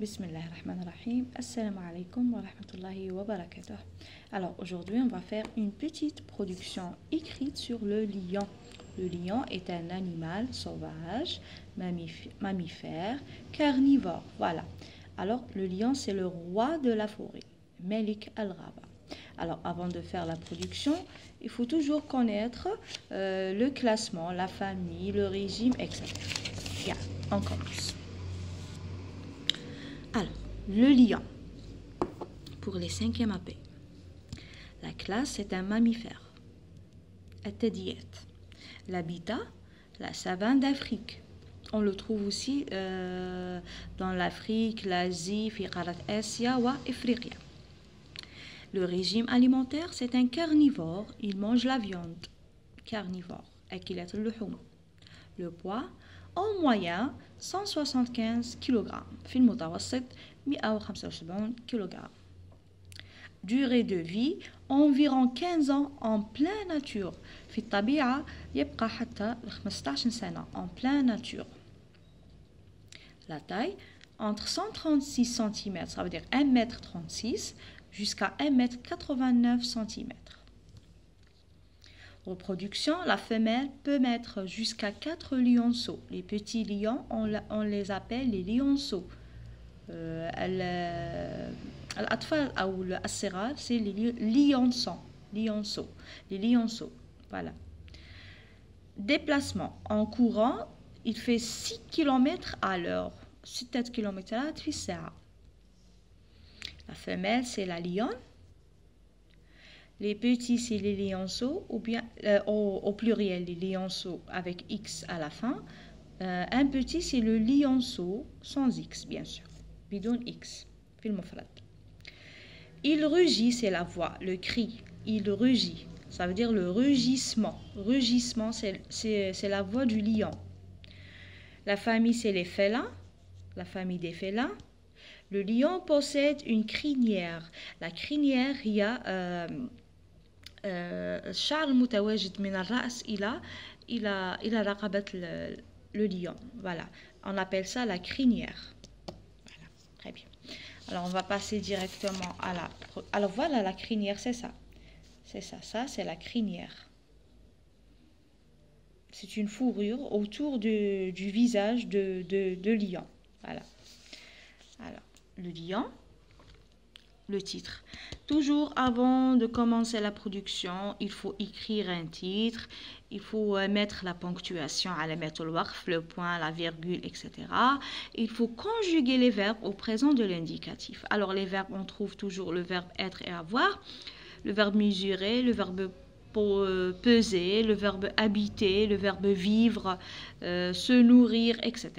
Bismillahirrahmanirrahim. Assalamu alaikum wa rahmatullahi wa barakatuh. Alors aujourd'hui on va faire une petite production écrite sur le lion. Le lion est un animal sauvage, mammifère, carnivore. Voilà. Alors le lion c'est le roi de la forêt, Melik al-Ghaba. Alors avant de faire la production, il faut toujours connaître le classement, la famille, le régime, etc. Bien, on commence. Alors, le lion, pour les 5e AP. La classe est un mammifère. At-Tadiyat. L'habitat, la savane d'Afrique. On le trouve aussi dans l'Afrique, l'Asie, Fiqarat Asia ou Afrique. Le régime alimentaire, c'est un carnivore. Il mange la viande. Carnivore. Akilat al-luhum. Le poids, en moyen 175 kg. في المتوسط 175 kg. Durée de vie environ 15 ans en pleine nature. في الطبيعة يبقى حتى 15 سنة en pleine nature. La taille entre 136 cm, ça veut dire 1,36 m jusqu'à 1,89 cm. Reproduction, la femelle peut mettre jusqu'à 4 lionceaux. Les petits lions, on les appelle les lionceaux. الأطفال أو الصغار, c'est les lionceaux. Les lionceaux, voilà. Déplacement. En courant, il fait 6 km à l'heure. 6 km في الساعة. La femelle, c'est la lionne. Les petits, c'est les lionceaux, ou bien au pluriel, les lionceaux avec X à la fin. Un petit, c'est le lionceau sans X, bien sûr. Bidon X. Il rugit, c'est la voix, le cri. Il rugit. Ça veut dire le rugissement. Rugissement, c'est la voix du lion. La famille, c'est les félins. La famille des félins. Le lion possède une crinière. La crinière, il y a الشعر المتواجد من الرأس إلى رقبة le lion. Voilà. On appelle ça la crinière. Voilà. Très bien. Alors, on va passer directement à la... Alors, voilà la crinière, c'est ça. C'est ça. Ça, c'est la crinière. C'est une fourrure autour du visage de lion. Voilà. Alors, le lion... Le titre. Toujours avant de commencer la production, il faut écrire un titre, il faut mettre la ponctuation à la mettre le point, la virgule, etc. Il faut conjuguer les verbes au présent de l'indicatif. Alors les verbes, on trouve toujours le verbe être et avoir, le verbe mesurer, le verbe peser, le verbe habiter, le verbe vivre, se nourrir, etc.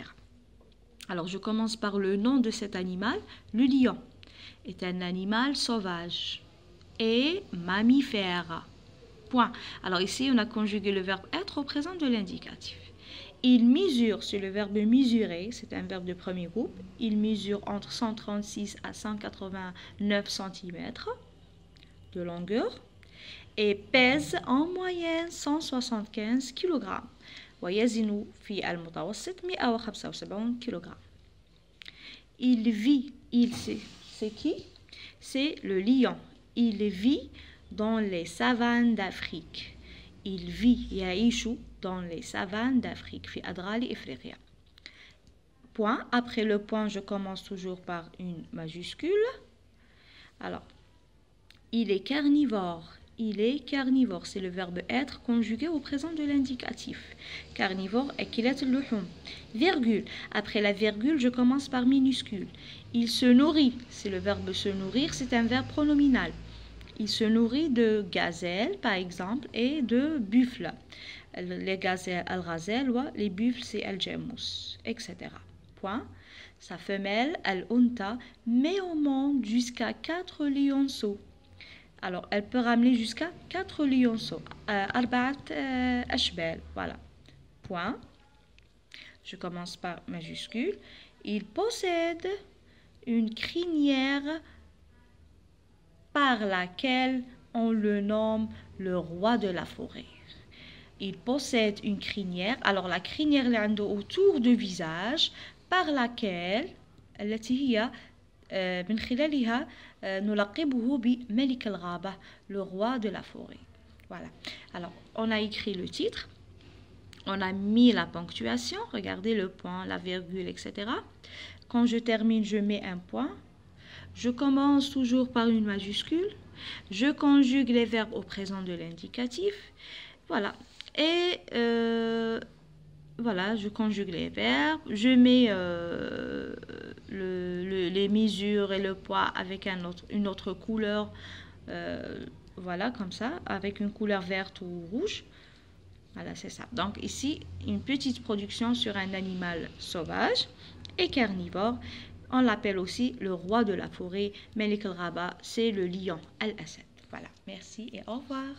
Alors je commence par le nom de cet animal, le lion. Est un animal sauvage et mammifère. Point. Alors ici, on a conjugué le verbe être au présent de l'indicatif. Il mesure, c'est le verbe mesurer, c'est un verbe de premier groupe. Il mesure entre 136 à 189 cm de longueur et pèse en moyenne 175 kg. ويزن في المتوسط 175 kg. Il vit, c'est qui? C'est le lion. Il vit dans les savanes d'Afrique. Il vit, yaïchou, dans les savanes d'Afrique. Fi adrali Ifriqiya. Point. Après le point, je commence toujours par une majuscule. Alors, il est carnivore. Il est carnivore. C'est le verbe être conjugué au présent de l'indicatif. Carnivore, akilat al-luhum. Virgule. Après la virgule, je commence par minuscule. Il se nourrit. C'est le verbe se nourrir. C'est un verbe pronominal. Il se nourrit de gazelles, par exemple, et de buffles. Les gazelles, al-ghazal, les buffles, c'est al-jamous, etc. Point. Sa femelle, al-unta, met au monde jusqu'à 4 lionceaux. Alors, elle peut ramener jusqu'à 4 lionceaux. Arba'at ashbal. Voilà. Point. Je commence par majuscule. Il possède une crinière par laquelle on le nomme le roi de la forêt. Il possède une crinière. Alors, la crinière est autour du visage par laquelle التي هي من خلالها نلقبه بملك الغابة, le roi de la forêt. Voilà. Alors, on a écrit le titre, on a mis la ponctuation, regardez le point, la virgule, etc. Quand je termine, je mets un point. Je commence toujours par une majuscule. Je conjugue les verbes au présent de l'indicatif. Voilà. Et voilà, je conjugue les verbes. Je mets les mesures et le poids avec une autre couleur. Voilà, comme ça, avec une couleur verte ou rouge. Voilà, c'est ça. Donc ici, une petite production sur un animal sauvage et carnivore. On l'appelle aussi le roi de la forêt. Malik al-Ghaba, c'est le lion, Al-Asad. Voilà, merci et au revoir.